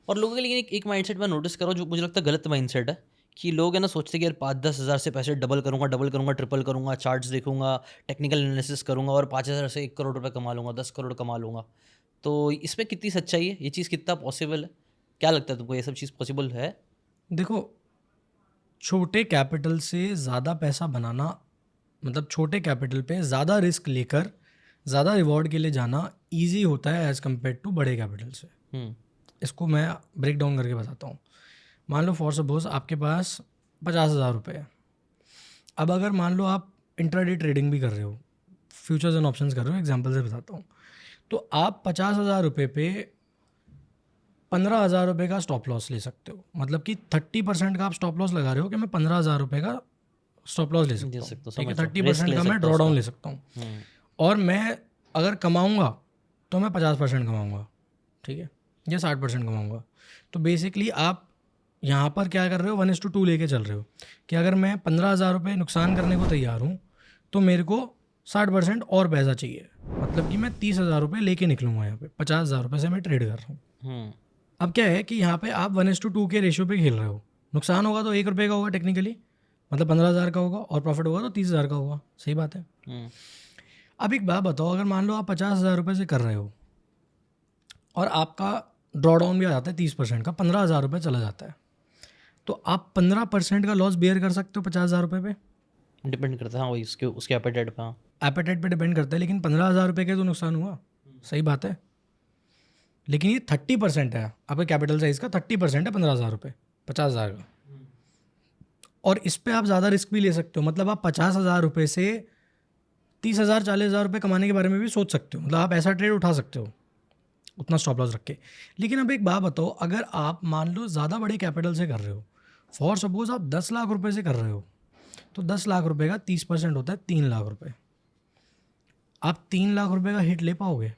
और लोगों के लिए एक माइंडसेट मैं नोटिस कर रहा हूँ जो मुझे लगता है गलत माइंडसेट है कि लोग है ना सोचते हैं कि यार 5-10 हज़ार से पैसे डबल करूँगा ट्रिपल करूँगा, चार्ट्स देखूंगा, टेक्निकल एनालिसिस करूँगा और 5,000 से 1 करोड़ रुपए कमा लूँगा, 10 करोड़ कमा लूँगा। तो इसमें कितनी सच्चाई है, ये चीज़ कितना पॉसिबल है? क्या लगता है तुमको, ये सब चीज़ पॉसिबल है? देखो, छोटे कैपिटल से ज़्यादा पैसा बनाना, मतलब छोटे कैपिटल पे ज़्यादा रिस्क लेकर ज़्यादा रिवॉर्ड के लिए जाना ईजी होता है एज़ कम्पेयर टू बड़े कैपिटल से। हम्म। इसको मैं ब्रेक डाउन करके बताता हूँ। मान लो फॉर सपोज आपके पास 50,000 रुपये है। अब अगर मान लो आप इंट्राडे ट्रेडिंग भी कर रहे हो, फ्यूचर्स एंड ऑप्शंस कर रहे हो, एग्जांपल से बताता हूँ, तो आप 50,000 रुपये पे 15,000 रुपये का स्टॉप लॉस ले सकते हो। मतलब कि 30% का आप स्टॉप लॉस लगा रहे हो कि मैं 15,000 रुपये का स्टॉप लॉस ले दे सकता हूँ, सकते हो, ठीक है। समझ रहा हूँ, रिस्क 30% ले का मैं सकता हूँ ड्रॉ उसका। डाउन ले सकता हूँ, हम्म। और मैं अगर कमाऊँगा तो मैं 50% कमाऊँगा, ठीक है, या 60% कमाऊँगा। तो बेसिकली आप यहाँ पर क्या कर रहे हो, 1:2 लेके चल रहे हो कि अगर मैं 15,000 रुपये नुकसान करने को तैयार हूँ तो मेरे को 60% और पैसा चाहिए। मतलब कि मैं 30,000 रुपये लेके निकलूँगा यहाँ पे, 50,000 रुपये से मैं ट्रेड कर रहा हूँ। हम्म। अब क्या है कि यहाँ पे आप 1:2 के रेशियो पे खेल रहे हो। नुकसान होगा तो 1 रुपये का होगा टेक्निकली, मतलब 15,000 का होगा, और प्रॉफिट होगा तो 30,000 का होगा। सही बात है। हम्म। अब एक बात बताओ, अगर मान लो आप 50,000 रुपये से कर रहे हो और आपका ड्रॉ डाउन भी आ जाता है 30% का, 15,000 रुपये चला जाता है, तो आप 15% का लॉस बेयर कर सकते हो 50,000 रुपये पे? डिपेंड करता है, हाँ, वही उसके उसके एपेटाइट पे, हाँ। एपेटाइट पे डिपेंड करता है, लेकिन 15,000 रुपये का तो नुकसान हुआ। सही बात है। लेकिन ये 30% है आपके कैपिटल साइज का, 30% है 15,000 रुपये 50,000 का। और इस पे आप ज़्यादा रिस्क भी ले सकते हो। मतलब आप 50,000 रुपये से 30,000 40,000 रुपये कमाने के बारे में भी सोच सकते हो। मतलब आप ऐसा ट्रेड उठा सकते हो उतना स्टॉप लॉस रख के। लेकिन अब एक बात बताओ, अगर आप मान लो ज़्यादा बड़े कैपिटल से कर रहे हो, फॉर सपोज आप 10 लाख रुपए से कर रहे हो, तो 10 लाख रुपए का 30% होता है 3 लाख रुपए। आप 3 लाख रुपए का हिट ले पाओगे?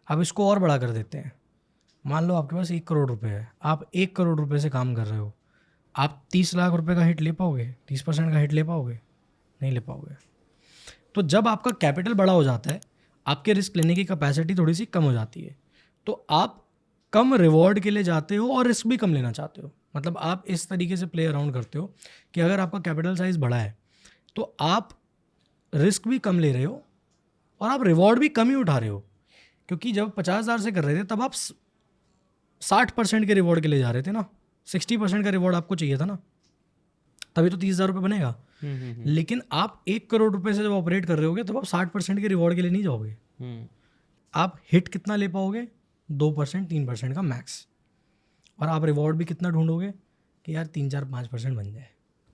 अब इसको और बड़ा कर देते हैं। मान लो आपके पास 1 करोड़ रुपए है, आप 1 करोड़ रुपए से काम कर रहे हो, आप 30 लाख रुपए का हिट ले पाओगे? 30% का हिट ले पाओगे? नहीं ले पाओगे। तो जब आपका कैपिटल बड़ा हो जाता है, आपके रिस्क लेने की कैपेसिटी थोड़ी सी कम हो जाती है, तो आप कम रिवॉर्ड के लिए जाते हो और रिस्क भी कम लेना चाहते हो। मतलब आप इस तरीके से प्ले अराउंड करते हो कि अगर आपका कैपिटल साइज़ बड़ा है तो आप रिस्क भी कम ले रहे हो और आप रिवॉर्ड भी कम ही उठा रहे हो। क्योंकि जब 50,000 से कर रहे थे तब आप 60% के रिवॉर्ड के लिए जा रहे थे ना, 60% का रिवॉर्ड आपको चाहिए था ना, तभी तो 30,000 रुपये बनेगा। लेकिन आप 1 करोड़ रुपए से जब ऑपरेट कर रहे होगे तब आप 60% के रिवॉर्ड के लिए नहीं जाओगे। आप हिट कितना ले पाओगे? 2% 3% का मैक्स। और आप रिवॉर्ड भी कितना ढूंढोगे कि यार 3 4 5% बन जाए।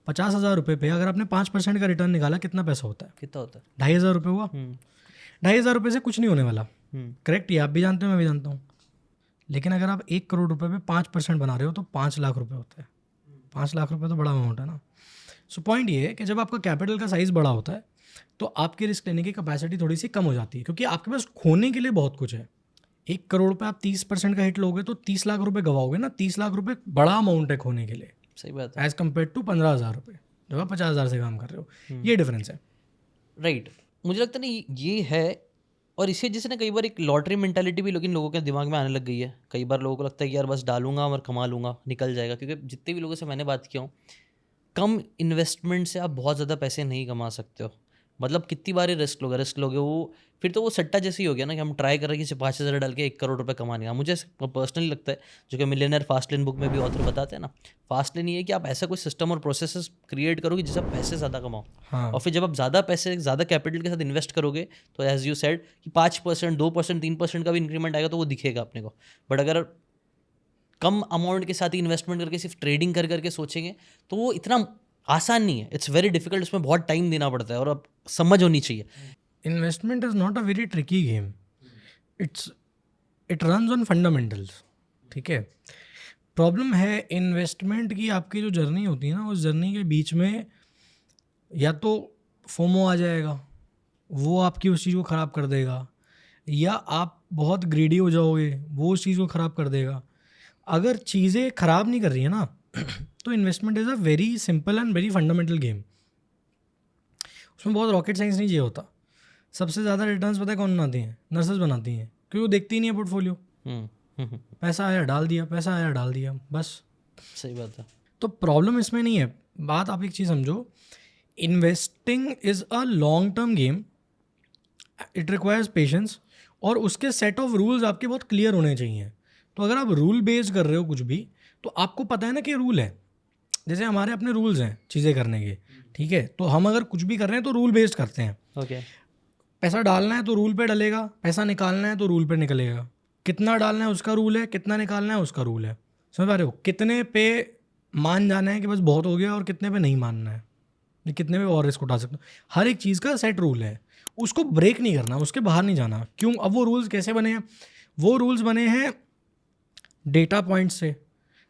50,000 रुपये पे अगर आपने 5% का रिटर्न निकाला, कितना पैसा होता है? कितना होता है? 2,500 रुपये हुआ। 2,500 रुपये से कुछ नहीं होने वाला, करेक्ट? ये आप भी जानते हो, मैं भी जानता हूँ। लेकिन अगर आप 1 करोड़ रुपये पे 5% बना रहे हो तो 5 लाख रुपये होता है। 5 लाख रुपये तो बड़ा अमाउंट है ना। सो पॉइंट ये है कि जब आपका कैपिटल का साइज़ बड़ा होता है तो आपकी रिस्क लेने की कैपेसिटी थोड़ी सी कम हो जाती है, क्योंकि आपके पास खोने के लिए बहुत कुछ है। 1 करोड़ पे आप 30% का हिट लोगे तो 30 लाख रुपए गवाओगे ना। 30 लाख रुपए बड़ा अमाउंट है खोने के लिए, सही बात है। एज कम्पेयर टू 15,000 रुपये जब आप 50,000 से काम कर रहे हो। ये डिफरेंस है। राइट। मुझे लगता है ना ये है। और इसी वजह से ना कई बार एक लॉटरी मेंटालिटी भी लेकिन लोगों के दिमाग में आने लग गई है। कई बार लोगों को लगता है कि यार बस डालूंगा और कमा लूंगा, निकल जाएगा। क्योंकि जितने भी लोगों से मैंने बात किया हूँ, कम इन्वेस्टमेंट से आप बहुत ज़्यादा पैसे नहीं कमा सकते हो। मतलब कितनी बार रिस्क लोगे वो फिर तो वो सट्टा जैसे ही हो गया ना कि हम ट्राई कर रहे हैं कि 5,000 डाल के 1 करोड़ रुपए कमाने का। मुझे पर्सनली लगता है, जो कि मिलियनर फास्टलेन बुक में भी ऑथर बताते हैं ना, फास्टलेन ये है कि आप ऐसा कोई सिस्टम और प्रोसेसेस क्रिएट करोगे जिससे आप पैसे ज़्यादा कमाओ। हाँ, और फिर जब आप ज़्यादा पैसे ज़्यादा कैपिटल के साथ इन्वेस्ट करोगे तो एज यू सेड कि 5% 2% 3% का भी इंक्रीमेंट आएगा तो वो दिखेगा अपने को। बट अगर कम अमाउंट के साथ ही इन्वेस्टमेंट करके सिर्फ ट्रेडिंग कर करके सोचेंगे तो वो इतना आसान नहीं है। इट्स वेरी डिफिकल्ट, उसमें बहुत टाइम देना पड़ता है और अब समझ होनी चाहिए। Investment is not a very tricky game. It runs on fundamentals, ठीक है। प्रॉब्लम है इन्वेस्टमेंट की, आपकी जो जर्नी होती है ना, उस जर्नी के बीच में या तो फोमो आ जाएगा, वो आपकी उस चीज़ को ख़राब कर देगा, या आप बहुत ग्रीडी हो जाओगे, वो उस चीज़ को ख़राब कर देगा। अगर चीज़ें ख़राब नहीं कर रही है ना तो investment is a very simple and very fundamental game. उसमें बहुत रॉकेट साइंस नहीं चाहिए होता। सबसे ज़्यादा रिटर्न्स पता है कौन बनाती हैं? नर्सेज बनाती हैं, क्योंकि वो देखती ही नहीं है पोर्टफोलियो। पैसा आया डाल दिया, पैसा आया डाल दिया, बस। सही बात है। तो प्रॉब्लम इसमें नहीं है। बात आप एक चीज़ समझो, investing is a long term game, it requires patience, और उसके सेट ऑफ रूल्स आपके बहुत क्लियर होने चाहिए। तो अगर आप रूल बेस्ड कर रहे हो कुछ भी, तो आपको पता है ना कि रूल है। जैसे हमारे अपने रूल्स हैं चीज़ें करने के, ठीक है, तो हम अगर कुछ भी कर रहे हैं तो रूल बेस्ड करते हैं। ओके। पैसा डालना है तो रूल पे डलेगा, पैसा निकालना है तो रूल पे निकलेगा, कितना डालना है उसका रूल है, कितना निकालना है उसका रूल है। समझ पा रहे हो? कितने पे मान जाना है कि बस बहुत हो गया, और कितने पे नहीं मानना है, ये कितने पे और रिस्क उठा सकते हो। हर एक चीज़ का सेट रूल है, उसको ब्रेक नहीं करना, उसके बाहर नहीं जाना। क्यों? अब वो रूल्स कैसे बने हैं? वो रूल्स बने हैं डेटा पॉइंट से,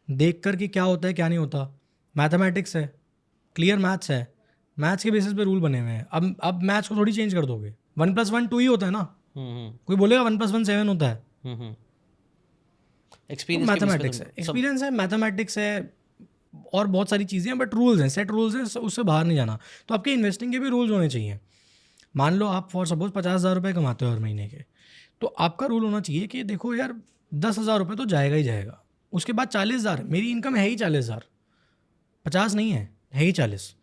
देख कर कि क्या होता है क्या नहीं होता। मैथमेटिक्स है, क्लियर मैथ्स है, मैथ्स के बेसिस पे रूल बने हुए हैं। अब मैथ्स को थोड़ी चेंज कर दोगे। 1+1 2 ही होता है ना। कोई बोलेगा 1+1 7 होता है। तो एक्सपीरियंस मैथमेटिक्स है, एक्सपीरियंस है, मैथमेटिक्स है, और बहुत सारी चीज़ें हैं, बट रूल्स हैं, सेट रूल्स हैं, उससे बाहर नहीं जाना। तो आपके इन्वेस्टिंग के भी रूल्स होने चाहिए। मान लो आप फॉर सपोज 50,000 रुपये कमाते हो हर महीने के, तो आपका रूल होना चाहिए कि देखो यार 10,000 रुपये तो जाएगा ही जाएगा, उसके बाद 40,000, मेरी इनकम है ही 40,000, 50 नहीं है ही 40,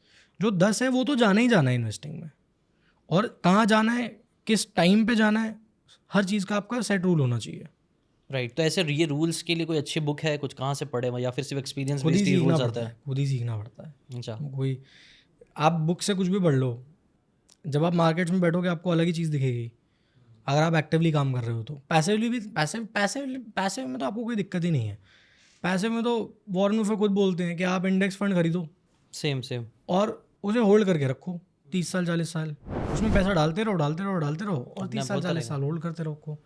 जो 10 है वो तो जाना ही जाना है इन्वेस्टिंग में। और कहाँ जाना है, किस टाइम पे जाना है, हर चीज़ का आपका सेट रूल होना चाहिए। राइट। तो ऐसे ये रूल्स के लिए कोई अच्छी बुक है, कुछ कहाँ से पढ़े, या फिर सिर्फ एक्सपीरियंस खुद ही बेस्ड ही सीखना रूल्स आता पड़ता है? है, खुद ही सीखना पड़ता है। अच्छा। कोई आप बुक से कुछ भी पढ़ लो, जब आप मार्केट्स में बैठोगे आपको अलग ही चीज़ दिखेगी। अगर आप एक्टिवली काम कर रहे हो तो पैसिवली भी, पैसे में तो आपको कोई दिक्कत ही नहीं है। पैसे में तो वॉरेन बफेट खुद बोलते हैं कि आप इंडेक्स फंड खरीदो सेम और उसे होल्ड करके रखो 30 साल 40 साल, उसमें पैसा डालते रहो डालते रहो डालते रहो, और 30 साल 40 साल होल्ड करते रहो।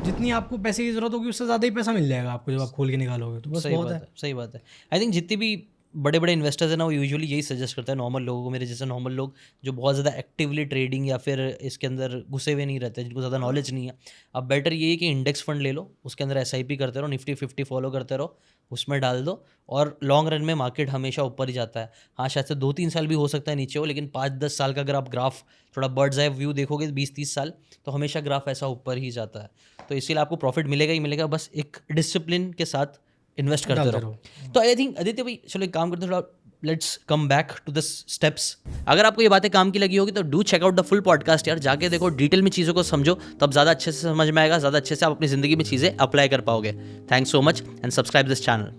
जितनी आपको पैसे की जरूरत होगी उससे ज़्यादा ही पैसा मिल जाएगा आपको जब आप खोल के निकालोगे, तो बस बहुत है। सही बात है। आई थिंक जितनी भी बड़े बड़े इन्वेस्टर्स हैं ना, वो यूजुअली यही सजेस्ट करते हैं नॉर्मल लोगों को, मेरे जैसे नॉर्मल लोग जो बहुत ज़्यादा एक्टिवली ट्रेडिंग या फिर इसके अंदर घुसे हुए नहीं रहते, जिनको ज़्यादा नॉलेज नहीं है। अब बेटर ये है कि इंडेक्स फंड ले लो, उसके अंदर SIP करते रहो, निफ्टी 50 फॉलो करते रहो, उसमें डाल दो, और लॉन्ग रन में मार्केट हमेशा ऊपर ही जाता है। हाँ, शायद से 2-3 साल भी हो सकता है नीचे हो, लेकिन 5-10 साल का अगर आप ग्राफ थोड़ा बर्ड्स आई व्यू देखोगे 20-30 साल, तो हमेशा ग्राफ ऐसा ऊपर ही जाता है। तो इसीलिए आपको प्रॉफिट मिलेगा ही मिलेगा, बस एक डिसिप्लिन के साथ इन्वेस्ट करते रहो। तो आई थिंक आदित्य भाई, चलो एक काम करते हैं, थोड़ा let's come back to the steps. अगर आपको ये बातें काम की लगी होगी तो do check out the full podcast यार, जाके देखो, डिटेल में चीज़ों को समझो, तब ज़्यादा अच्छे से समझ में आएगा, ज़्यादा अच्छे से आप अपनी ज़िंदगी में चीज़ें अप्लाई कर पाओगे। Thanks so much and subscribe this channel.